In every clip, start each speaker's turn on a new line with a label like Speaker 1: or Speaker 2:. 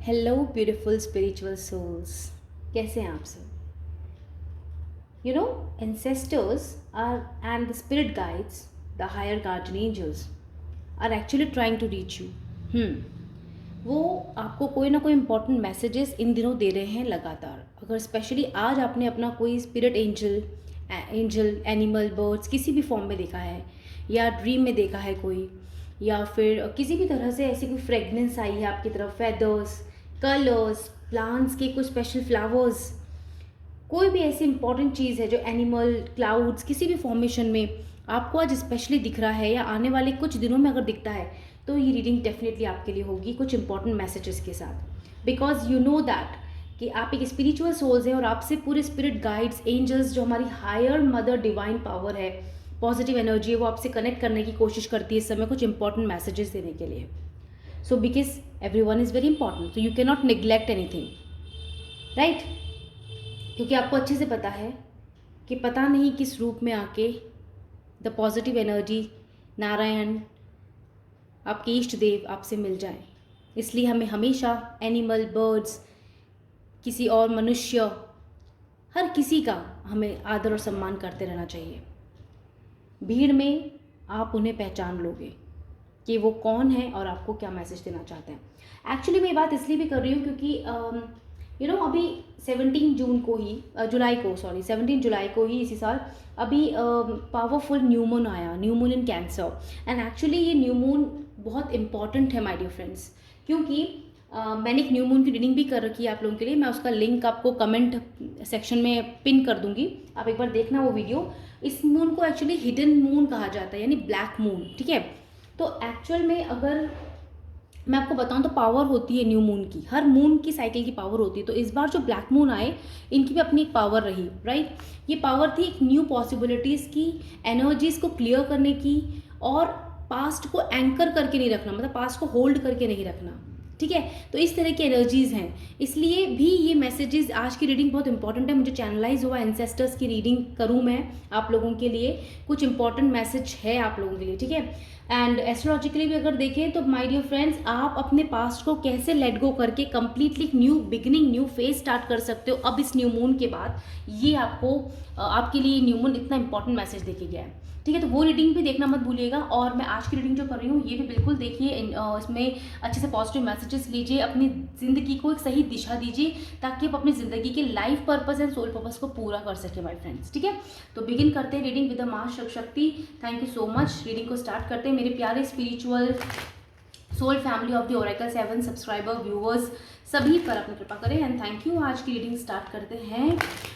Speaker 1: Hello beautiful spiritual souls, कैसे हैं आप सब? Ancestors are and the spirit guides, the higher guardian angels are actually trying to reach you. वो आपको कोई ना कोई इंपॉर्टेंट मैसेजेस इन दिनों दे रहे हैं लगातार। अगर स्पेशली आज आपने अपना कोई स्पिरिट एंजल एनिमल बर्ड्स किसी भी फॉर्म में देखा है, या ड्रीम में देखा है कोई, या फिर किसी भी तरह से ऐसी कोई फ्रेगनेंस आई है आपकी तरफ, फेदर्स, कलर्स, प्लांट्स के कुछ स्पेशल फ्लावर्स, कोई भी ऐसी इंपॉर्टेंट चीज़ है जो एनिमल, क्लाउड्स, किसी भी फॉर्मेशन में आपको आज स्पेशली दिख रहा है, या आने वाले कुछ दिनों में अगर दिखता है, तो ये रीडिंग डेफिनेटली आपके लिए होगी कुछ इंपॉर्टेंट मैसेजेस के साथ। बिकॉज यू नो दैट कि आप एक स्पिरिचुअल सोल्स हैं और आपसे पूरे स्पिरिट गाइड्स, एंजल्स, जो हमारी हायर मदर डिवाइन पावर है, पॉजिटिव एनर्जी है, वो आपसे कनेक्ट करने की कोशिश करती है इस समय कुछ इंपॉर्टेंट मैसेजेस देने के लिए। So because every one is very important, तो you can not neglect anything, right? क्योंकि आपको अच्छे से पता है कि पता नहीं किस रूप में आके द पॉजिटिव एनर्जी, नारायण, आपके इष्ट देव आपसे मिल जाए। इसलिए हमें हमेशा एनिमल, बर्ड्स, किसी और मनुष्य, हर किसी का हमें आदर और सम्मान करते रहना चाहिए। भीड़ में आप उन्हें पहचान लोगे कि वो कौन है और आपको क्या मैसेज देना चाहते हैं। एक्चुअली मैं ये बात इसलिए भी कर रही हूँ क्योंकि अभी 17 जुलाई को ही इसी साल अभी पावरफुल न्यू मून आया, new moon in cancer. And actually ये न्यू मून बहुत इंपॉर्टेंट है माय डियर फ्रेंड्स, क्योंकि मैंने एक न्यू मून की रीडिंग भी कर रखी है आप लोगों के लिए। मैं उसका लिंक आपको कमेंट सेक्शन में पिन कर दूंगी, आप एक बार देखना वो वीडियो। इस मून को एक्चुअली हिडन मून कहा जाता है, यानी ब्लैक मून, ठीक है? तो एक्चुअल में अगर मैं आपको बताऊं तो पावर होती है न्यू मून की, हर मून की साइकिल की पावर होती है। तो इस बार जो ब्लैक मून आए, इनकी भी अपनी एक पावर रही, राइट? ये पावर थी एक न्यू पॉसिबिलिटीज़ की, एनर्जीज़ को क्लियर करने की, और पास्ट को एंकर करके नहीं रखना, मतलब पास्ट को होल्ड करके नहीं रखना, ठीक है? तो इस तरह की एनर्जीज़ हैं, इसलिए भी ये मैसेजेस, आज की रीडिंग बहुत इंपॉर्टेंट है। मुझे चैनलाइज हुआ एंसेस्टर्स की रीडिंग करूँ मैं आप लोगों के लिए, कुछ इंपॉर्टेंट मैसेज है आप लोगों के लिए, ठीक है? एंड एस्ट्रोलॉजिकली भी अगर देखें तो माय डियर फ्रेंड्स, आप अपने पास्ट को कैसे लेट गो करके completely new beginning, new phase start कर सकते हो अब इस न्यू मून के बाद, ये आपको आपके लिए न्यू मून इतना इंपॉर्टेंट मैसेज देके गया है, ठीक है? तो वो रीडिंग भी देखना मत भूलिएगा। और मैं आज की रीडिंग जो कर रही हूँ ये भी बिल्कुल देखिए, इसमें अच्छे से पॉजिटिव मैसेजेस लीजिए, अपनी ज़िंदगी को एक सही दिशा दीजिए, ताकि आप अपनी ज़िंदगी के life purpose and soul purpose को पूरा कर सके माय फ्रेंड्स, ठीक है? तो बिगिन करते हैं रीडिंग विद द माँ Shakti. Thank you so much. Reading को स्टार्ट करते हैं मेरे प्यारे spiritual soul family of the oracle 7 subscriber viewers, सभी पर अपनी कृपा करें एंड थैंक यू। आज की रीडिंग स्टार्ट करते हैं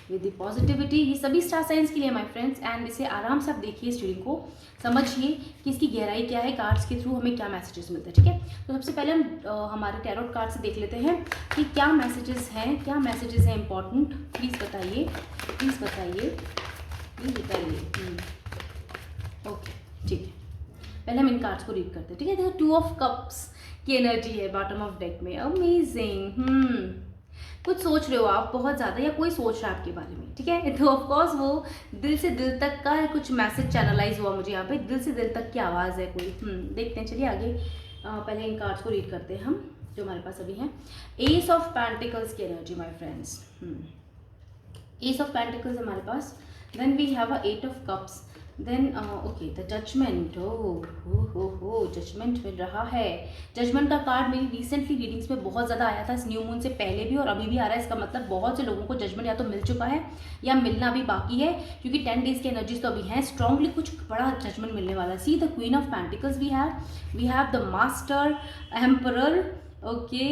Speaker 1: विद द पॉजिटिविटी। ये सभी स्टार साइंस के लिए माय फ्रेंड्स, एंड इसे आराम से आप देखिए, इस रीडिंग को समझिए कि इसकी गहराई क्या है, कार्ड्स के थ्रू हमें क्या मैसेजेस मिलते हैं, ठीक है? तो सबसे पहले हम हमारे टैरोट कार्ड से देख लेते हैं कि क्या मैसेजेस हैं, क्या मैसेजेस हैं इंपॉर्टेंट। प्लीज़ बताइए, प्लीज़ बताइए, प्लीज़ बताइए। ओके, ठीक है। पहले हम इन कार्ड्स को रीड करते हैं, ठीक है? देखो, 2 ऑफ कप्स की एनर्जी है बॉटम ऑफ डेक में। अमेजिंग। कुछ सोच रहे हो आप बहुत ज़्यादा, या कोई सोच रहा है आपके बारे में, ठीक है? तो ऑफकोर्स वो दिल से दिल तक का कुछ मैसेज चैनलाइज हुआ मुझे यहाँ पे, दिल से दिल तक की आवाज़ है कोई। देखते हैं, चलिए आगे। पहले इन कार्ड्स को रीड करते हैं हम, जो हमारे पास अभी हैं। एस ऑफ पेंटिकल्स की energy my friends. Ace of pentacles हमारे पास, then we have a 8 of cups, then okay the judgement. हो जजमेंट मिल रहा है। जजमेंट का कार्ड मेरी रिसेंटली रीडिंग्स में बहुत ज़्यादा आया था, इस न्यू मून से पहले भी और अभी भी आ रहा है। इसका मतलब बहुत से लोगों को जजमेंट या तो मिल चुका है या मिलना भी बाकी है, क्योंकि 10 डेज की एनर्जीज तो अभी हैं। स्ट्रांगली कुछ बड़ा जजमेंट मिलने वाला है। See the queen of pentacles we have the master, emperor, okay,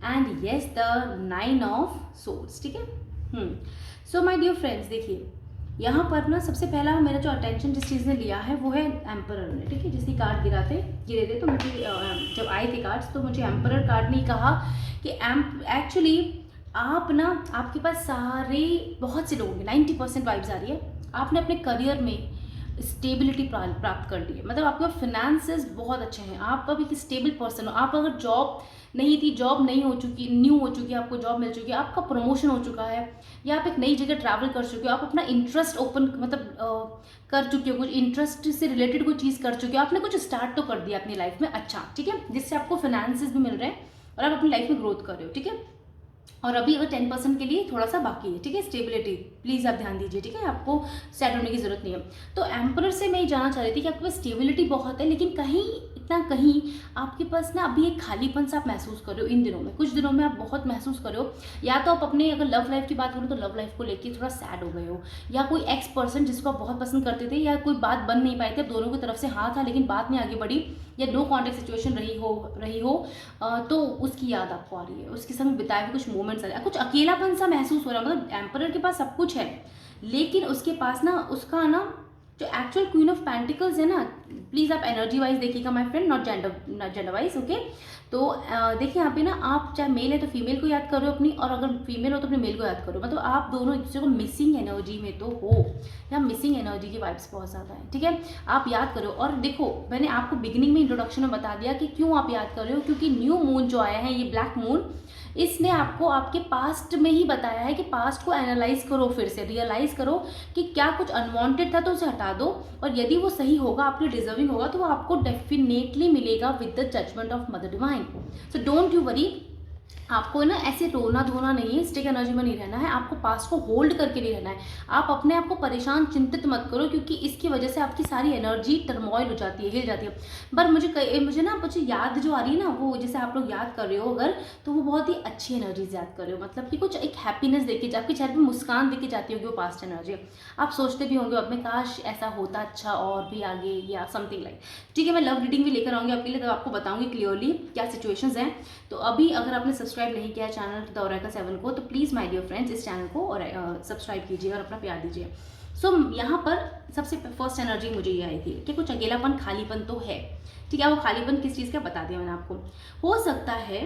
Speaker 1: and yes the 9 of swords, ठीक है? सो माय डियर फ्रेंड्स, देखिए यहाँ पर ना सबसे पहला मेरा जो अटेंशन जिस चीज़ ने लिया है वो है एम्परर ने, ठीक है? जिसकी कार्ड गिरे थे तो मुझे जब आए थे कार्ड्स तो मुझे एम्परर कार्ड ने कहा कि एक्चुअली आप ना, आपके पास सारे बहुत से लोगों की 90% वाइब्स आ रही है, आपने अपने करियर में स्टेबिलिटी प्राप्त कर ली है। मतलब आपके फिनेंसेस बहुत अच्छे हैं, आप अब एक स्टेबल पर्सन हो। आप अगर जॉब नहीं थी, जॉब नहीं हो चुकी, न्यू हो चुकी है, आपको जॉब मिल चुकी है, आपका प्रमोशन हो चुका है, या आप एक नई जगह ट्रैवल कर चुके हो, आप अपना इंटरेस्ट ओपन मतलब कर चुके हो, कुछ इंटरेस्ट से रिलेटेड कोई चीज़ कर चुके हो, आपने कुछ स्टार्ट तो कर दिया अपनी लाइफ में, अच्छा, ठीक है? जिससे आपको फिनेंसेस भी मिल रहे हैं और आप अपनी लाइफ में ग्रोथ कर रहे हो, ठीक है। और अभी अगर 10% के लिए थोड़ा सा बाकी है, ठीक है, स्टेबिलिटी, प्लीज़ आप ध्यान दीजिए, ठीक है, आपको सैड होने की जरूरत नहीं है। तो एम्परर से मैं ये जानना चाह रही थी कि आपके पास स्टेबिलिटी बहुत है, लेकिन कहीं इतना कहीं आपके पास ना अभी एक खालीपन सा आप महसूस कर रहे हो इन दिनों में, कुछ दिनों में आप बहुत महसूस कर रहे हो। या तो आप अपने अगर लव लाइफ की बात करूँ तो लव लाइफ को लेकर थोड़ा सैड हो गए हो, या कोई एक्स पर्सन जिसको आप बहुत पसंद करते थे, या कोई बात बन नहीं पाई थी, अब दोनों की तरफ से हाँ था लेकिन बात नहीं आगे बढ़ी, या नो कॉन्टेक्ट सिचुएशन रही हो तो उसकी याद आपको आ रही है, उसके संग बिताए हुए कुछ मोमेंट्स आ रहे हैं, कुछ अकेलापन सा महसूस हो रहा है। मतलब एम्परर के पास सब कुछ है, लेकिन उसके पास ना उसका ना जो एक्चुअल क्वीन ऑफ पेंटिकल्स है ना, प्लीज़ आप एनर्जी वाइज देखिएगा my friend, not gender wise, okay. तो देखिए यहाँ पे ना आप चाहे मेल है तो फीमेल को याद करो अपनी, और अगर फीमेल हो तो अपने मेल को याद करो, मतलब आप दोनों एक दूसरे को मिसिंग एनर्जी में तो हो, या मिसिंग एनर्जी की वाइब्स बहुत ज़्यादा है, ठीक है। आप याद करो, और देखो मैंने आपको बिगिनिंग में इंट्रोडक्शन में बता दिया कि क्यों आप याद कर रहे हो, क्योंकि न्यू मून जो आया है, ये ब्लैक मून, इसने आपको आपके पास्ट में ही बताया है कि पास्ट को एनालाइज करो, फिर से रियलाइज करो कि क्या कुछ अनवांटेड था तो उसे हटा दो, और यदि वो सही होगा, आपके डिजर्विंग होगा, तो वो आपको डेफिनेटली मिलेगा with the judgment of mother divine. So don't you worry, आपको ना ऐसे रोना धोना नहीं है, स्टिक एनर्जी में नहीं रहना है, आपको पास्ट को होल्ड करके नहीं रहना है, आप अपने आप को परेशान चिंतित मत करो, क्योंकि इसकी वजह से आपकी सारी एनर्जी टर्मोइल हो जाती है, हिल जाती है। पर मुझे याद जो आ रही है ना, वो जैसे आप लोग याद कर रहे हो अगर, तो वो बहुत ही अच्छी एनर्जीज याद कर रहे हो, मतलब कि कुछ एक हैप्पीनेस देके, आपके चेहरे पर मुस्कान देके जाती होगी वो पास्ट एनर्जी। आप सोचते भी होंगे अपने काश ऐसा होता अच्छा और भी आगे, या समथिंग लाइक, ठीक है। मैं लव रीडिंग भी लेकर आऊँगी आपके लिए, तो आपको बताऊँगी क्लियरली क्या सिचुएशंस हैं। तो अभी अगर आपने सब्सक्राइब नहीं किया चैनल द ओरेकल 7 को, तो प्लीज़ माय डियर फ्रेंड्स इस चैनल को और सब्सक्राइब कीजिए और अपना प्यार दीजिए। सो यहाँ पर सबसे फर्स्ट एनर्जी मुझे ये आई थी कि कुछ अकेलापन, खालीपन तो है, ठीक है। वो खालीपन किस चीज़ का बता दिया मैंने आपको। हो सकता है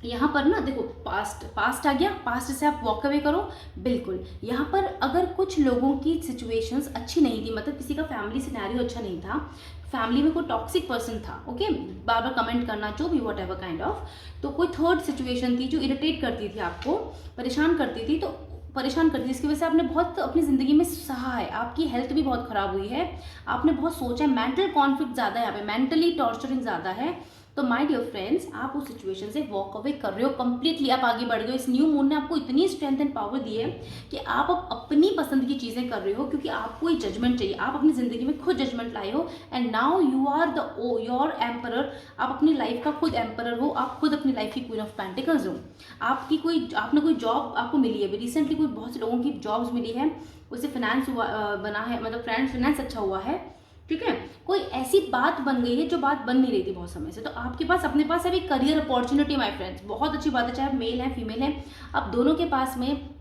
Speaker 1: यहाँ पर ना देखो, पास्ट आ गया, पास्ट से आप वॉक अवे करो, बिल्कुल। यहाँ पर अगर कुछ लोगों की सिचुएशंस अच्छी नहीं थी, मतलब किसी का फैमिली सिनेरियो अच्छा नहीं था, फैमिली में कोई टॉक्सिक पर्सन था, ओके, बार बार कमेंट करना, जो भी वॉट एवर काइंड ऑफ, तो कोई थर्ड सिचुएशन थी जो इरिटेट करती थी आपको, परेशान करती थी, तो परेशान करती थी, इसकी वजह से आपने बहुत अपनी ज़िंदगी में सहा है, आपकी हेल्थ भी बहुत ख़राब हुई है, आपने बहुत सोचा है, मेंटल कॉन्फ्लिक्ट ज़्यादा है यहाँ पे, मेंटली टॉर्चरिंग ज़्यादा है। तो माय डियर फ्रेंड्स, आप उस सिचुएशन से वॉक अवे कर रहे हो, कंप्लीटली आप आगे बढ़ गए हो। इस न्यू मून ने आपको इतनी स्ट्रेंथ एंड पावर दी है कि आप अब अपनी पसंद की चीज़ें कर रहे हो, क्योंकि आपको ये जजमेंट चाहिए, आप अपनी ज़िंदगी में खुद जजमेंट लाए हो, and now you are the your emperor, आप अपनी लाइफ का खुद एम्परर हो, आप खुद अपनी लाइफ की क्वीन ऑफ पेंटिकल्स हो। आपने कोई जॉब आपको मिली है, रिसेंटली कोई बहुत से लोगों की जॉब्स मिली है, उससे फाइनेंस हुआ बना है, मतलब फाइनेंस अच्छा हुआ है, ठीक है। कोई ऐसी बात बन गई है जो बात बन नहीं रही थी बहुत समय से, तो आपके पास अपने पास अभी करियर अपॉर्चुनिटी माय फ्रेंड्स, बहुत अच्छी बात है, चाहे आप मेल है फीमेल है, आप दोनों के पास में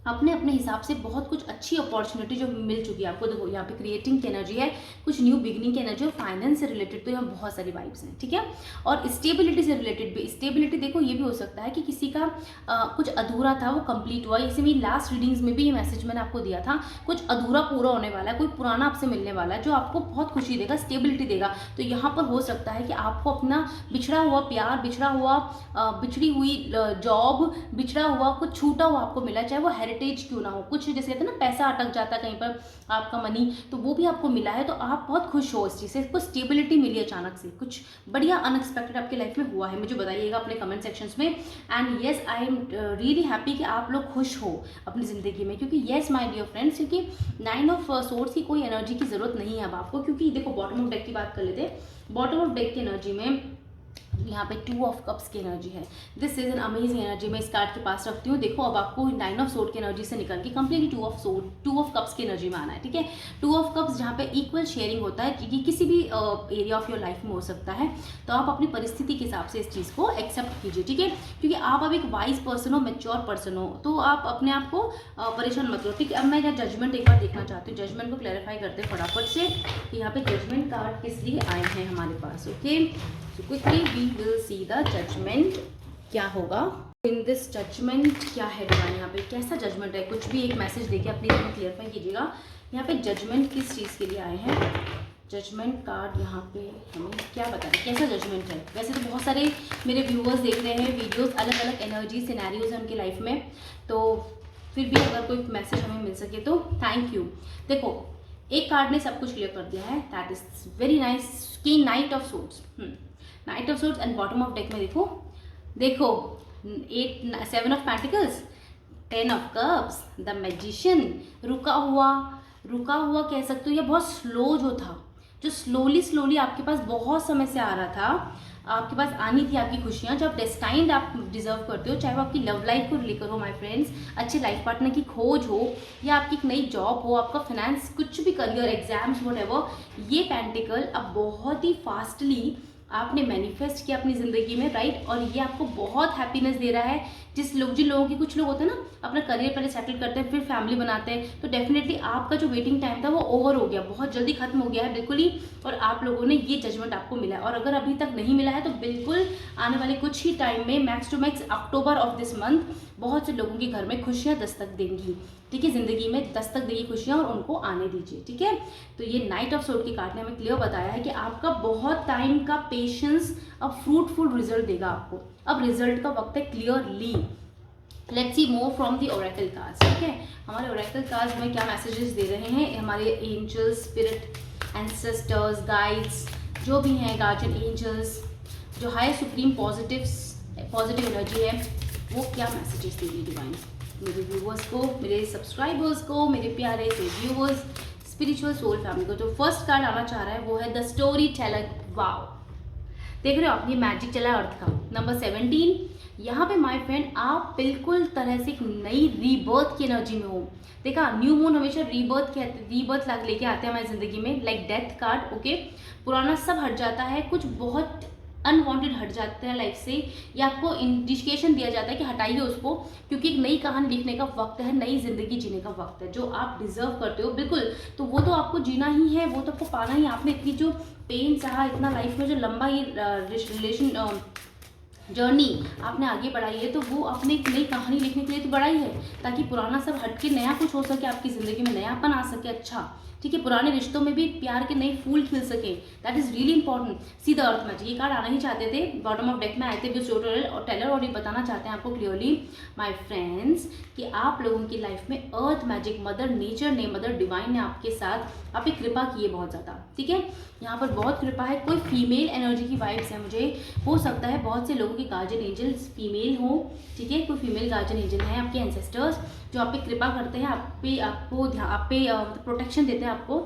Speaker 1: अपने अपने हिसाब से बहुत कुछ अच्छी अपॉर्चुनिटी जो मिल चुकी है आपको। देखो यहाँ पे क्रिएटिंग की एनर्जी है, कुछ न्यू बिगिनिंग की एनर्जी, और फाइनेंस से रिलेटेड तो यहाँ बहुत सारी वाइब्स हैं, ठीक है। और स्टेबिलिटी से रिलेटेड भी, स्टेबिलिटी देखो ये भी हो सकता है कि किसी का कुछ अधूरा था वो कंप्लीट हुआ, इसी में लास्ट रीडिंग्स में भी ये मैसेज मैंने आपको दिया था, कुछ अधूरा पूरा होने वाला है, कोई पुराना आपसे मिलने वाला है जो आपको बहुत खुशी देगा, स्टेबिलिटी देगा। तो यहाँ पर हो सकता है कि आपको अपना बिछड़ा हुआ प्यार, बिछड़ी हुई जॉब, बिछड़ा हुआ कुछ छूटा हुआ आपको मिला, चाहे वो हेरिटेज क्यों ना हो, कुछ जैसे कहते हैं ना पैसा अटक जाता है कहीं पर आपका मनी, तो वो भी आपको मिला है, तो आप बहुत खुश हो इस चीज़ से, कुछ स्टेबिलिटी मिली अचानक से, कुछ बढ़िया अनएक्सपेक्टेड आपकी लाइफ में हुआ है, मुझे बताइएगा अपने कमेंट सेक्शंस में। And yes, I am really happy कि आप लोग खुश हो अपनी ज़िंदगी में, क्योंकि येस माय डियर फ्रेंड्स, क्योंकि 9 ऑफ सोर्स की कोई एनर्जी की ज़रूरत नहीं है अब आपको, क्योंकि देखो बॉटम ऑफ डेक की बात कर लेते हैं। बॉटम ऑफ डेक की एनर्जी में यहाँ पे 2 ऑफ कप्स की एनर्जी है, this is an amazing energy, मैं इस कार्ड के पास रखती हूँ। देखो अब आपको 9 ऑफ सोर्ड की एनर्जी से निकल के कंप्लीटली 2 ऑफ कप्स की एनर्जी में आना है, ठीक है। 2 ऑफ कप्स जहाँ पे इक्वल शेयरिंग होता है, क्योंकि किसी भी एरिया ऑफ योर लाइफ में हो सकता है, तो आप अपनी परिस्थिति के हिसाब से इस चीज़ को एक्सेप्ट कीजिए, ठीक है, क्योंकि आप अब एक वाइज पर्सन हो, मेच्योर पर्सन हो, तो आप अपने आप को परेशान मत करो, ठीक है। अब मैं यहाँ जजमेंट एक बार देखना चाहती हूँ, जजमेंट को क्लैरिफाई करते हैं फटाफट से कि यहाँ पे जजमेंट कार्ड किस लिए आए हैं हमारे पास, okay. So quickly we will see the judgment, क्या होगा इन दिस जजमेंट, क्या है डिवाइन, यहाँ पे कैसा जजमेंट है, कुछ भी एक मैसेज देके अपनी तरफ क्लियरफाई कीजिएगा। यहाँ पे जजमेंट किस चीज़ के लिए आए हैं, जजमेंट कार्ड यहाँ पे हमें क्या बता रहे, कैसा जजमेंट है। वैसे तो बहुत सारे मेरे व्यूअर्स देख रहे हैं वीडियोस, अलग अलग एनर्जी सिनेरियोज हैं उनकी लाइफ में, तो फिर भी अगर कोई मैसेज हमें मिल सके तो थैंक यू। देखो एक कार्ड ने सब कुछ क्लियर कर दिया है, दैट इज वेरी नाइस, की night of swords, night of swords, and bottom of deck में देखो देखो, 7 of pentacles, 10 of cups, the magician, रुका हुआ, रुका हुआ कह सकते हो, या बहुत स्लो जो था, जो स्लोली स्लोली आपके पास बहुत समय से आ रहा था, आपके पास आनी थी आपकी खुशियाँ, जो आप डेस्टाइंड आप डिजर्व करते हो, चाहे वो आपकी लव लाइफ को लेकर हो माय फ्रेंड्स, अच्छे लाइफ पार्टनर की खोज हो, या आपकी एक नई जॉब हो, आपका फाइनेंस, कुछ भी करियर, एग्जाम्स, व्हाटएवर, ये पेंटिकल अब बहुत ही फास्टली आपने मैनिफेस्ट किया अपनी ज़िंदगी में, राइट। और ये आपको बहुत हैप्पीनेस दे रहा है। जिन लोगों की, कुछ लोग होते हैं ना अपना करियर पहले सेटल करते हैं फिर फैमिली बनाते हैं, तो डेफिनेटली आपका जो वेटिंग टाइम था वो ओवर हो गया, बहुत जल्दी खत्म हो गया है बिल्कुल ही, और आप लोगों ने ये जजमेंट आपको मिला है। और अगर अभी तक नहीं मिला है तो बिल्कुल आने वाले कुछ ही टाइम में, max to max October of this month, बहुत से लोगों के घर में खुशियाँ दस्तक देंगी, ठीक है, ज़िंदगी में दस्तक देगी खुशियाँ, और उनको आने दीजिए, ठीक है। तो ये नाइट ऑफ सोर्ड के कार्ड ने हमें क्लियर बताया है कि आपका बहुत टाइम का पेशेंस अब फ्रूटफुल रिजल्ट देगा आपको। अब रिजल्ट का वक्त है clearly. Let's see more from the Oracle cards, ठीक है। हमारे ओरेकल कार्ड्स में क्या मैसेजेस दे रहे हैं हमारे एंजल्स, स्पिरिट, एंसेस्टर्स, गाइड्स, जो भी हैं, गार्जियन एंजल्स, जो हाई सुप्रीम पॉजिटिव एनर्जी है, वो क्या मैसेजेस दे रही है डिवाइन मेरे व्यूवर्स को, मेरे सब्सक्राइबर्स को, मेरे प्यारे से व्यूवर्स, स्पिरिचुअल सोल फैमिली को। जो फर्स्ट कार्ड आना चाह रहा है वो है द स्टोरी टेलर। वाओ, देख रहे हो आप, ये मैजिक चला है अर्थ का। नंबर 17, यहाँ पे माय फ्रेंड आप बिल्कुल तरह से एक नई रीबर्थ की एनर्जी में हो। देखा, न्यू मून हमेशा रीबर्थ लेके आते हैं हमारी जिंदगी में, लाइक डेथ कार्ड, ओके। पुराना सब हट जाता है, कुछ बहुत अनवांटेड हट जाते हैं लाइफ से, या आपको इंडिकेशन दिया जाता है कि हटाइए उसको, क्योंकि एक नई कहानी लिखने का वक्त है, नई जिंदगी जीने का वक्त है, जो आप डिजर्व करते हो बिल्कुल। तो वो तो आपको जीना ही है, वो तो आपको पाना ही। आपने इतनी जो पेन सहा, इतना लाइफ में जो लंबा ये रिलेशन जर्नी आपने आगे बढ़ाई है, तो वो आपने एक नई कहानी लिखने के लिए तो बढ़ाई है, ताकि पुराना सब हट के नया कुछ हो सके, आपकी ज़िंदगी में नयापन आ सके, अच्छा, ठीक है। पुराने रिश्तों में भी प्यार के नए फूल खिल सके, that is really important. See the earth magic, ये कार्ड आना ही चाहते थे, बॉटम ऑफ डेक में आए थे टेलर, और ये बताना चाहते हैं आपको क्लियरली माय फ्रेंड्स कि आप लोगों की लाइफ में अर्थ मैजिक, मदर नेचर ने, मदर डिवाइन ने आपके साथ आप एक कृपा की है बहुत ज़्यादा, ठीक है। यहाँ पर बहुत कृपा है। कोई फीमेल एनर्जी की वाइब्स है मुझे, हो सकता है बहुत से लोगों के गार्जियन एंजल्स फीमेल हो, ठीक है। कोई फीमेल गार्जियन एंजल है आपके एंसेस्टर्स, जो आप पे कृपा करते हैं, आप पे प्रोटेक्शन देते हैं आपको।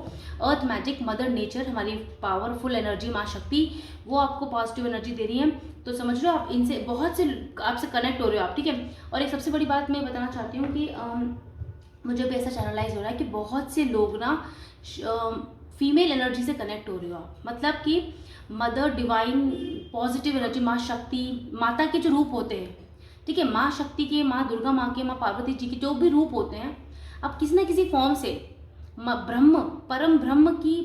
Speaker 1: अर्थ मैजिक, मदर नेचर, हमारी पावरफुल एनर्जी, माँ शक्ति, वो आपको पॉजिटिव एनर्जी दे रही है। तो समझ रहे हो आप, इनसे बहुत से आपसे कनेक्ट हो रहे हो आप, ठीक है। और एक सबसे बड़ी बात मैं बताना चाहती हूँ कि मुझे भी ऐसा चैनलाइज हो रहा है कि बहुत से लोग ना फीमेल एनर्जी से कनेक्ट हो रहे हो आप, मतलब कि मदर डिवाइन, पॉजिटिव एनर्जी, माँ शक्ति, माता के जो रूप होते हैं, ठीक है, माँ शक्ति के, माँ दुर्गा माँ के, माँ पार्वती जी के जो भी रूप होते हैं, आप किसी ना किसी फॉर्म से ब्रह्म, परम ब्रह्म की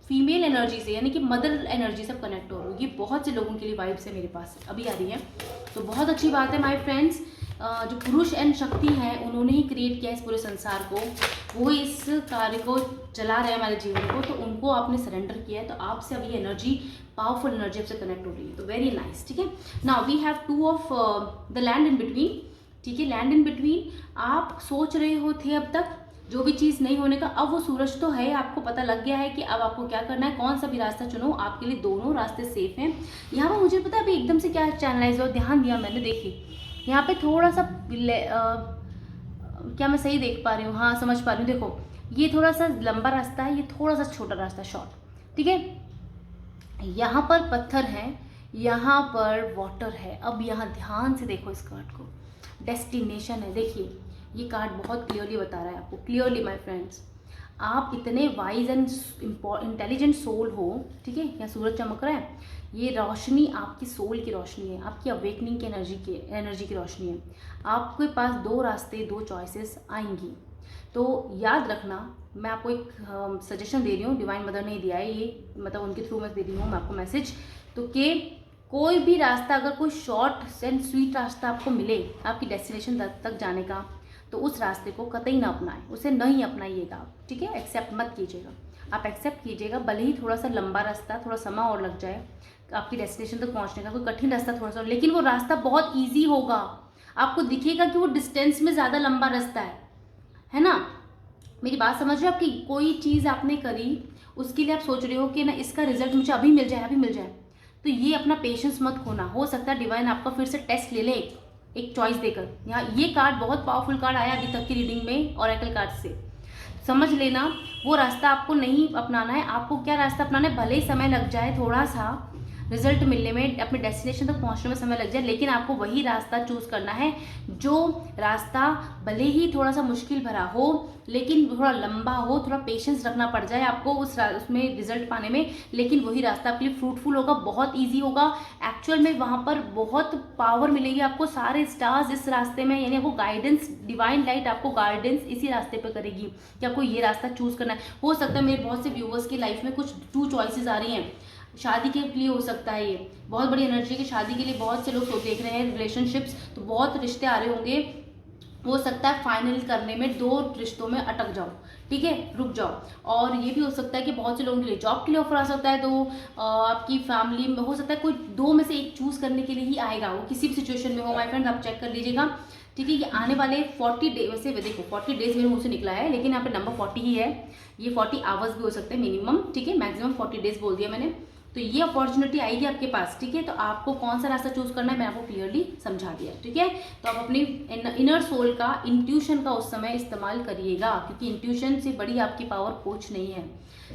Speaker 1: फीमेल एनर्जी से, यानी कि मदर एनर्जी से कनेक्ट हो रहे हो। ये बहुत से लोगों के लिए वाइब्स है मेरे पास अभी आ रही है, तो बहुत अच्छी बात है माय फ्रेंड्स। जो पुरुष एंड शक्ति हैं, उन्होंने ही क्रिएट किया इस पूरे संसार को, वो इस कार्य को चला रहे हैं हमारे जीवन को, तो उनको आपने सरेंडर किया है, तो आपसे अभी एनर्जी, पावरफुल एनर्जी आपसे कनेक्ट हो रही है, तो वेरी नाइस, ठीक है। Now we have 2 of the land in between, ठीक है। लैंड इन बिटवीन, आप सोच रहे हो थे अब तक जो भी चीज़ नहीं होने का, अब वो सूरज तो है, आपको पता लग गया है कि अब आपको क्या करना है, कौन सा भी रास्ता चुनो, आपके लिए दोनों रास्ते सेफ हैं। यहाँ पर मुझे पता है अभी एकदम से क्या चैनलाइज हो, ध्यान दिया मैंने, देखिए यहाँ पे थोड़ा सा क्या मैं सही देख पा रही हूँ, हाँ समझ पा रही हूँ, देखो ये थोड़ा सा लंबा रास्ता है, ये थोड़ा सा छोटा रास्ता, शॉर्ट, ठीक है। यहाँ पर पत्थर है, यहाँ पर वाटर है। अब यहाँ ध्यान से देखो इस कार्ड को, डेस्टिनेशन है, देखिए ये कार्ड बहुत क्लियरली बता रहा है आपको, क्लियरली माय फ्रेंड्स, आप इतने वाइज एंड इंटेलिजेंट सोल हो, ठीक है। यहाँ सूरज चमक रहा है, ये रोशनी आपकी सोल की रोशनी है, आपकी अवेकनिंग की एनर्जी की रोशनी है। आपके पास 2 रास्ते, 2 चॉइसेस आएंगी, तो याद रखना। मैं आपको एक सजेशन दे रही हूँ, डिवाइन मदर ने दिया है ये, मतलब उनके थ्रू मैं दे रही हूँ मैं आपको मैसेज, तो कि कोई भी रास्ता, अगर कोई शॉर्ट एंड स्वीट रास्ता आपको मिले आपकी डेस्टिनेशन तक जाने का, तो उस रास्ते को कतई ना अपनाएं, उसे नहीं अपनाइएगा आप, ठीक है। एक्सेप्ट मत कीजिएगा, आप एक्सेप्ट कीजिएगा, भले ही थोड़ा सा लंबा रास्ता, थोड़ा समय और लग जाए आपकी डेस्टिनेशन तक पहुंचने का, कोई कठिन रास्ता थोड़ा सा, लेकिन वो रास्ता बहुत ईजी होगा, आपको दिखेगा कि वो डिस्टेंस में ज़्यादा लंबा रास्ता है ना। मेरी बात समझ रहे हो आपकी, कोई चीज़ आपने करी, उसके लिए आप सोच रहे हो कि ना इसका रिजल्ट मुझे अभी मिल जाए, अभी मिल जाए, तो ये अपना पेशेंस मत खोना, हो सकता है डिवाइन आपका फिर से टेस्ट ले ले एक चॉइस देकर। यहाँ ये कार्ड बहुत पावरफुल कार्ड आया अभी तक की रीडिंग में ऑरेकल कार्ड से। समझ लेना वो रास्ता आपको नहीं अपनाना है। आपको क्या रास्ता अपनाना है, भले ही समय लग जाए, थोड़ा सा रिजल्ट मिलने में, अपने डेस्टिनेशन तक पहुंचने में समय लग जाए, लेकिन आपको वही रास्ता चूज करना है जो रास्ता भले ही थोड़ा सा मुश्किल भरा हो, लेकिन थोड़ा लंबा हो, थोड़ा पेशेंस रखना पड़ जाए आपको उसमें रिजल्ट पाने में, लेकिन वही रास्ता आपके लिए फ्रूटफुल होगा, बहुत ईजी होगा। एक्चुअल में वहाँ पर बहुत पावर मिलेगी आपको, सारे स्टार्स इस रास्ते में, यानी आपको गाइडेंस, डिवाइन लाइट आपको गाइडेंस इसी रास्ते पर करेगी कि आपको ये रास्ता चूज करना है। हो सकता है मेरे बहुत से व्यूवर्स की लाइफ में कुछ 2 चॉइसेस आ रही हैं, शादी के लिए हो सकता है, ये बहुत बड़ी एनर्जी की शादी के लिए बहुत से लोग देख रहे हैं, रिलेशनशिप्स, तो बहुत रिश्ते आ रहे होंगे। हो सकता है फाइनल करने में 2 रिश्तों में अटक जाओ, ठीक है, रुक जाओ। और ये भी हो सकता है कि बहुत से लोगों के लिए जॉब के लिए ऑफर आ सकता है, तो आपकी फैमिली में हो सकता है कोई 2 में से एक चूज करने के लिए ही आएगा, वो किसी भी सिचुएशन में हो माय फ्रेंड्स, आप चेक कर लीजिएगा, ठीक है। ये आने वाले 40 डे, वैसे देखो 40 डेज मेरे मुंह से निकला है, लेकिन यहाँ पे नंबर 40 ही है, ये 40 आवर्स भी हो सकते हैं मिनिमम, ठीक है, मैक्सिमम 40 डेज बोल दिया मैंने। तो ये अपॉर्चुनिटी आएगी आपके पास, ठीक है। तो आपको कौन सा रास्ता चूज करना है मैंने आपको क्लियरली समझा दिया, ठीक है। तो आप अपनी इनर सोल का, इंट्यूशन का उस समय इस्तेमाल करिएगा, क्योंकि इंट्यूशन से बड़ी आपकी पावर कुछ नहीं है,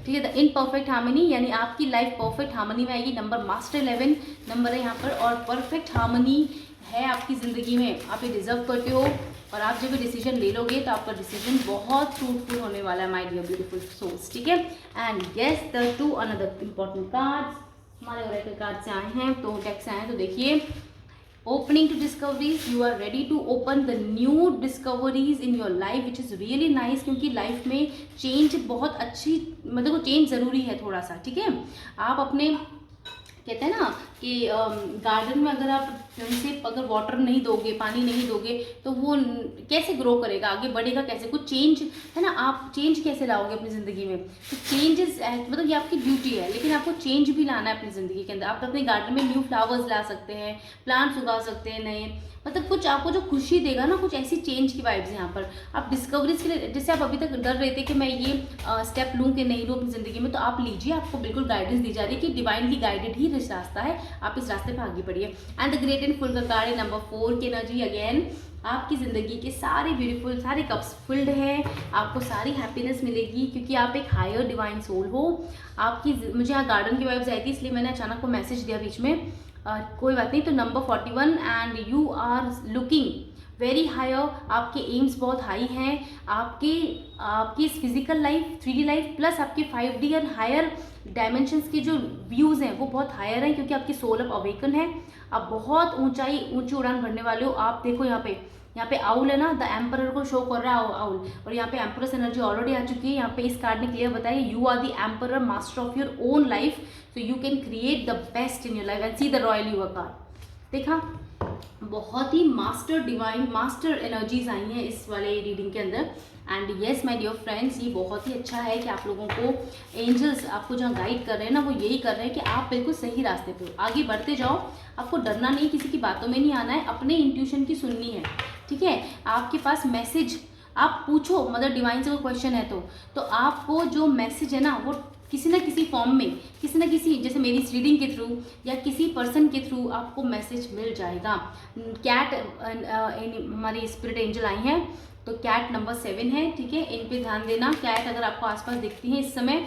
Speaker 1: ठीक है। द इन परफेक्ट हार्मनी, यानी आपकी लाइफ परफेक्ट हार्मनी में आएगी। नंबर मास्टर 11 नंबर है यहाँ पर, और परफेक्ट हार्मनी है आपकी ज़िंदगी में, आप ये डिजर्व करते हो। और आप जब भी डिसीजन ले लोगे तो आपका डिसीजन बहुत फ्रूटफुल होने वाला है माय डियर ब्यूटीफुल सोल्स, ठीक है। And guess the 2 another important cards हमारे ओरेकल कार्ड से आए हैं, तो डेक से आए हैं, तो देखिए, opening to discoveries, you are ready to open the new discoveries in your life which is really nice, क्योंकि लाइफ में चेंज बहुत अच्छी, मतलब चेंज ज़रूरी है थोड़ा सा, ठीक है। आप अपने, कहते हैं ना कि गार्डन में अगर आप से अगर वाटर नहीं दोगे, पानी नहीं दोगे, तो वो कैसे ग्रो करेगा, आगे बढ़ेगा कैसे, कुछ चेंज है ना, आप चेंज कैसे लाओगे अपनी ज़िंदगी में। तो चेंजेस, मतलब ये आपकी ड्यूटी है, लेकिन आपको चेंज भी लाना है अपनी ज़िंदगी के अंदर। आप अपने गार्डन में न्यू फ्लावर्स ला सकते हैं, प्लांट्स उगा सकते हैं नए, मतलब कुछ आपको जो खुशी देगा ना, कुछ ऐसी चेंज की वाइब्स यहाँ पर। आप डिस्कवरीज के लिए, जैसे आप अभी तक डर रहे थे कि मैं ये स्टेप लूँ कि नहीं लूँ अपनी ज़िंदगी में, तो आप लीजिए, आपको बिल्कुल गाइडेंस दी जा रही है कि डिवाइनली गाइडेड ही रास्ता है, आप इस रास्ते पर आगे बढ़िए। And the great and full का कार्ड है नंबर 4 की एनर्जी। अगेन आपकी ज़िंदगी के सारे ब्यूटीफुल, सारे कप्स फिल्ड है, आपको सारी हैप्पीनेस मिलेगी, क्योंकि आप एक हायर डिवाइन सोल हो। आपकी, मुझे यहाँ गार्डन की वाइब्स आई थी, इसलिए मैंने अचानक को मैसेज दिया बीच में, कोई बात नहीं। तो number 41 and you are looking very higher, आपके एम्स बहुत हाई हैं, आपकी physical life, 3D life plus आपके 5D एंड हायर डायमेंशंस के जो व्यूज़ हैं वो बहुत हायर हैं, क्योंकि आपकी सोल अब अवेकन है, आप बहुत ऊंची उड़ान भरने वाले हो। आप देखो यहाँ पे आउल है ना, द एम्परर को शो कर रहा है आउल, और यहाँ पे एम्परस एनर्जी ऑलरेडी आ चुकी है। यहाँ पे इस कार्ड ने क्लियर बताया, you are the emperor, master of your own life, so you can create the best in your life and see the royal your card. देखा, बहुत ही मास्टर डिवाइन, मास्टर एनर्जीज आई हैं इस वाले रीडिंग के अंदर। And yes my dear friends, ये बहुत ही अच्छा है कि आप लोगों को एंजल्स आपको जहाँ गाइड कर रहे हैं ना, वो यही कर रहे हैं कि आप बिल्कुल सही रास्ते पे हो, आगे बढ़ते जाओ, आपको डरना नहीं, किसी की बातों में नहीं आना है, अपने इंट्यूशन की सुननी है, ठीक है। आपके पास मैसेज, आप पूछो मदर डिवाइन से कोई क्वेश्चन है तो आपको जो मैसेज है ना, वो किसी ना किसी फॉर्म में, किसी ना किसी, जैसे मेरी इस रीडिंग के थ्रू या किसी पर्सन के थ्रू आपको मैसेज मिल जाएगा। कैट हमारी स्पिरिट एंजल आई हैं, तो कैट नंबर 7 है, ठीक है, इन पे ध्यान देना। कैट अगर आपको आसपास दिखती हैं इस समय,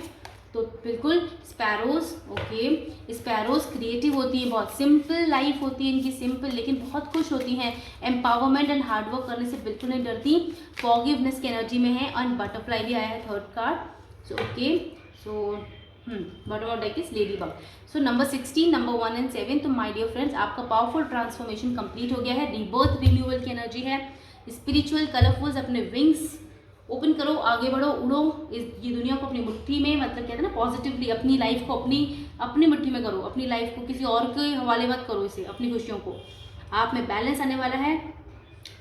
Speaker 1: तो बिल्कुल स्पैरोज, ओके, स्पैरोज क्रिएटिव होती हैं, बहुत सिंपल लाइफ होती है इनकी, सिंपल लेकिन बहुत खुश होती हैं, एम्पावरमेंट एंड हार्डवर्क करने से बिल्कुल नहीं डरती, फॉरगिवनेस की एनर्जी में है। और बटरफ्लाई भी आया है 3rd card, so okay, so butterfly deck is lady bug. So number 16, number 1 and 7, तो माय डियर फ्रेंड्स, आपका पावरफुल ट्रांसफॉर्मेशन कंप्लीट हो गया है, रीबर्थ रिन्यूअल की एनर्जी है, स्पिरिचुअल कलरफुल्स, अपने विंग्स ओपन करो, आगे बढ़ो, उड़ो, ये दुनिया को अपनी मुट्ठी में, मतलब कहते हैं ना पॉजिटिवली, अपनी लाइफ को अपनी मुट्ठी में करो, अपनी लाइफ को किसी और के हवाले मत करो, इसे, अपनी खुशियों को। आप में बैलेंस आने वाला है,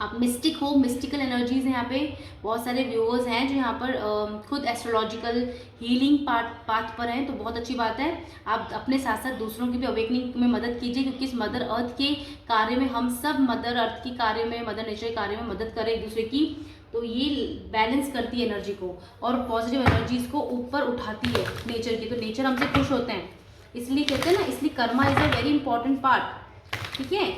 Speaker 1: आप मिस्टिक हो, मिस्टिकल एनर्जीज हैं यहाँ पे, बहुत सारे व्यूअर्स हैं जो यहाँ पर खुद एस्ट्रोलॉजिकल हीलिंग पाथ पर हैं, तो बहुत अच्छी बात है। आप अपने साथ साथ दूसरों की भी अवेकनिंग में मदद कीजिए, क्योंकि इस मदर अर्थ के कार्य में हम सब मदर अर्थ की कार्य में, मदर नेचर के कार्य में मदद करें एक दूसरे की, तो ये बैलेंस करती है एनर्जी को और पॉजिटिव एनर्जीज को ऊपर उठाती है नेचर की, तो नेचर हमसे खुश होते हैं। इसलिए कहते हैं ना, इसलिए Karma is a very important part. ठीक है,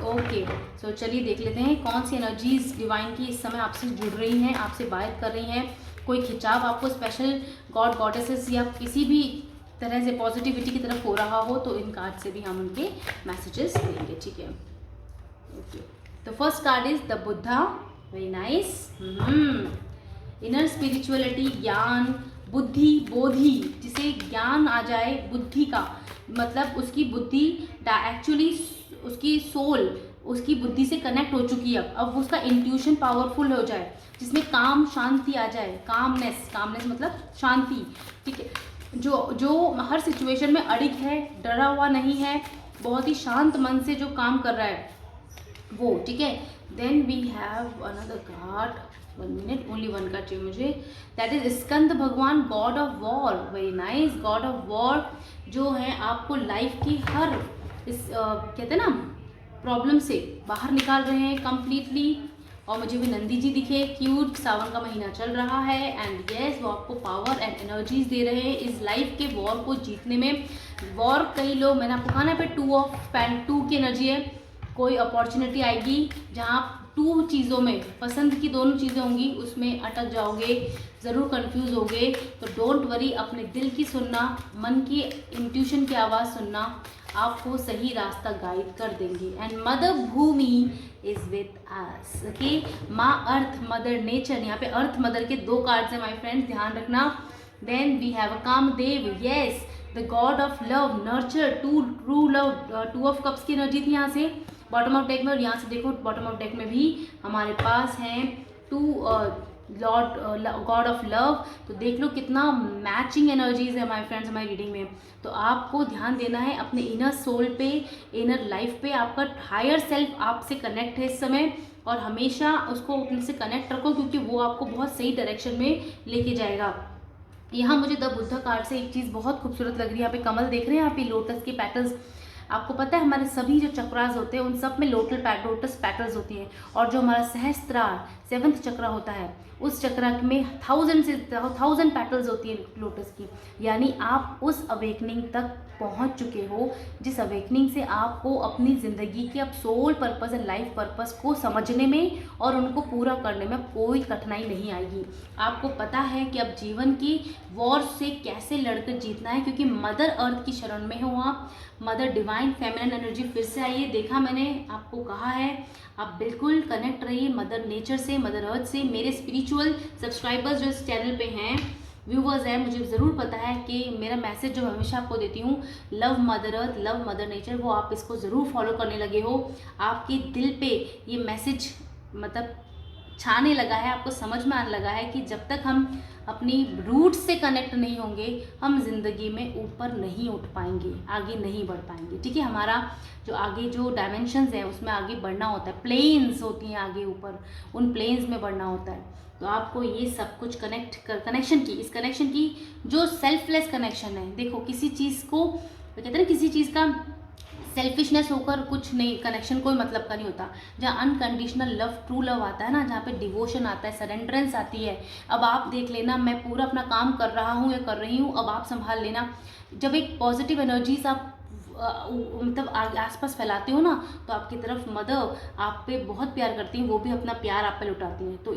Speaker 1: ओके। सो चलिए देख लेते हैं कौन सी एनर्जीज डिवाइन की इस समय आपसे जुड़ रही हैं, आपसे बात कर रही हैं। कोई खिंचाव आपको स्पेशल गॉड गॉडेसेस या किसी भी तरह से पॉजिटिविटी की तरफ हो रहा हो तो इन कार्ड से भी हम उनके मैसेजेस देंगे। ठीक है, ओके। तो first card is the Buddha, very nice. Inner spirituality, ज्ञान, बुद्धि, बोधि, जिसे ज्ञान आ जाए बुद्धि का, मतलब उसकी बुद्धि एक्चुअली उसकी सोल उसकी बुद्धि से कनेक्ट हो चुकी है, अब उसका इंट्यूशन पावरफुल हो जाए, जिसमें काम शांति आ जाए, कामनेस, कामनेस मतलब शांति। ठीक है, जो हर सिचुएशन में अड़िग है, डरा हुआ नहीं है, बहुत ही शांत मन से जो काम कर रहा है वो। ठीक है, then we have another card, 1 minute, only 1 card चाहिए मुझे, दैट इज स्कंद भगवान, god of war, very nice. God of war जो है आपको लाइफ की हर इस कहते हैं ना प्रॉब्लम से बाहर निकाल रहे हैं कंप्लीटली। और मुझे भी नंदी जी दिखे, क्यूट, सावन का महीना चल रहा है एंड यस वो आपको पावर एंड एनर्जीज दे रहे हैं इस लाइफ के वॉर को जीतने में। वॉर कई लोग, मैंने आपको कहा ना पे 2 ऑफ पेंट, 2 की एनर्जी है, कोई अपॉर्चुनिटी आएगी जहाँ 2 चीज़ों में पसंद की दोनों चीज़ें होंगी, उसमें अटक जाओगे, ज़रूर कंफ्यूज होगे। तो डोंट वरी, अपने दिल की सुनना, मन की इंट्यूशन की आवाज़ सुनना आपको सही रास्ता गाइड कर देंगे। And mother Bhumi is with us, okay. माँ अर्थ, मदर नेचर, यहाँ पे अर्थ मदर के 2 कार्ड्स हैं माय फ्रेंड्स, ध्यान रखना। Then we have a Kamadeva, yes, the god of love, nurture, true love, 2 of cups की एनर्जी थी यहाँ से बॉटम ऑफ डेक में, और यहाँ से देखो बॉटम ऑफ डेक में भी हमारे पास हैं 2 लॉर्ड गॉड ऑफ लव। तो देख लो कितना मैचिंग एनर्जीज है माय फ्रेंड्स हमारी रीडिंग में। तो आपको ध्यान देना है अपने इनर सोल पे, इनर लाइफ पे। आपका हायर सेल्फ आपसे कनेक्ट है इस समय, और हमेशा उसको अपने से कनेक्ट रखो, क्योंकि वो आपको बहुत सही डायरेक्शन में लेके जाएगा। यहाँ मुझे द बुद्धा कार्ड से एक चीज़ बहुत खूबसूरत लग रही है, यहाँ पे कमल देख रहे हैं, यहाँ पे लोटस के पैटल्स। आपको पता है हमारे सभी जो चक्रास होते हैं उन सब में लोटस पैटल्स होती हैं, और जो हमारा सहस्त्रार 7th चक्र होता है उस चक्र में 1000 पैटल्स होती है लोटस की। यानी आप उस अवेकनिंग तक पहुंच चुके हो जिस अवेकनिंग से आपको अपनी ज़िंदगी के अब soul purpose and life purpose को समझने में और उनको पूरा करने में कोई कठिनाई नहीं आएगी। आपको पता है कि अब जीवन की वॉर से कैसे लड़कर जीतना है, क्योंकि मदर अर्थ की शरण में हो आप। मदर डिवाइन फेमिनिन एनर्जी फिर से आई है, देखा मैंने आपको कहा है, आप बिल्कुल कनेक्ट रहिए मदर नेचर से, मदर अर्थ से। मेरे स्पिरिचुअल सब्सक्राइबर्स जो इस चैनल पे हैं, व्यूवर्स हैं, मुझे ज़रूर पता है कि मेरा मैसेज जो हमेशा आपको देती हूँ, love mother earth, love mother nature, वो आप इसको ज़रूर फॉलो करने लगे हो। आपके दिल पे ये मैसेज मतलब छाने लगा है, आपको समझ में आने लगा है कि जब तक हम अपनी रूट से कनेक्ट नहीं होंगे हम जिंदगी में ऊपर नहीं उठ पाएंगे, आगे नहीं बढ़ पाएंगे। ठीक है, हमारा जो आगे जो डायमेंशंस हैं उसमें आगे बढ़ना होता है, प्लेन्स होती हैं आगे ऊपर, उन प्लेन्स में बढ़ना होता है। तो आपको ये सब कुछ इस कनेक्शन की जो सेल्फलेस कनेक्शन है, देखो किसी चीज़ को कहते हैं ना, किसी चीज़ का सेल्फिशनेस होकर कुछ नहीं, कनेक्शन कोई मतलब का नहीं होता। जहाँ अनकंडीशनल लव, ट्रू लव आता है ना, जहाँ पे डिवोशन आता है, सरेंडरेंस आती है। अब आप देख लेना, मैं पूरा अपना काम कर रहा हूँ या कर रही हूँ, अब आप संभाल लेना। जब एक पॉजिटिव एनर्जीज आप मतलब आसपास फैलाते हो ना, तो आपकी तरफ मदर आप पे बहुत प्यार करती हैं, वो भी अपना प्यार आप पे लुटाती हैं। तो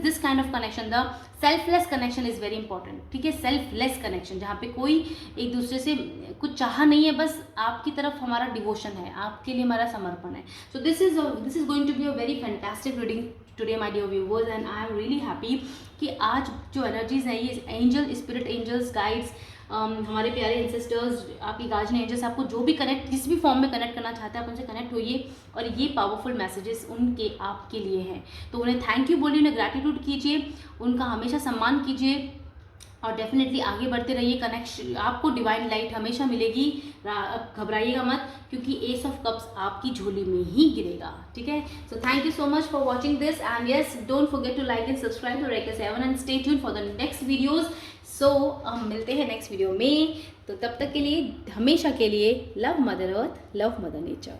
Speaker 1: this kind of connection, the selfless connection is very important. ठीक है, सेल्फलेस कनेक्शन, जहाँ पे कोई एक दूसरे से कुछ चाह नहीं है, बस आपकी तरफ हमारा डिवोशन है, आपके लिए हमारा समर्पण है। So this is going to be a very fantastic reading today my dear viewers, and I am really happy कि आज जो एनर्जीज है, ये एंजल, स्पिरिट एंजल्स, गाइड्स, हमारे प्यारे एंसेस्टर्स, आपकी गार्जियन एंजल्स, आपको जो भी कनेक्ट, किसी भी फॉर्म में कनेक्ट करना चाहते हैं आप उनसे कनेक्ट होइए, और ये पावरफुल मैसेजेस उनके आपके लिए हैं। तो उन्हें थैंक यू बोलिए, उन्हें ग्रैटिट्यूड कीजिए, उनका हमेशा सम्मान कीजिए, और डेफिनेटली आगे बढ़ते रहिए। कनेक्शन, आपको डिवाइन लाइट हमेशा मिलेगी, घबराइएगा मत, क्योंकि एस ऑफ कप्स आपकी झोली में ही गिरेगा। ठीक है, so thank you so much for watching this, and yes don't forget to like and subscribe to Rekha 7 and stay tuned for the next videos. So हम मिलते हैं नेक्स्ट वीडियो में, तो तब तक के लिए हमेशा के लिए love mother earth, love mother nature.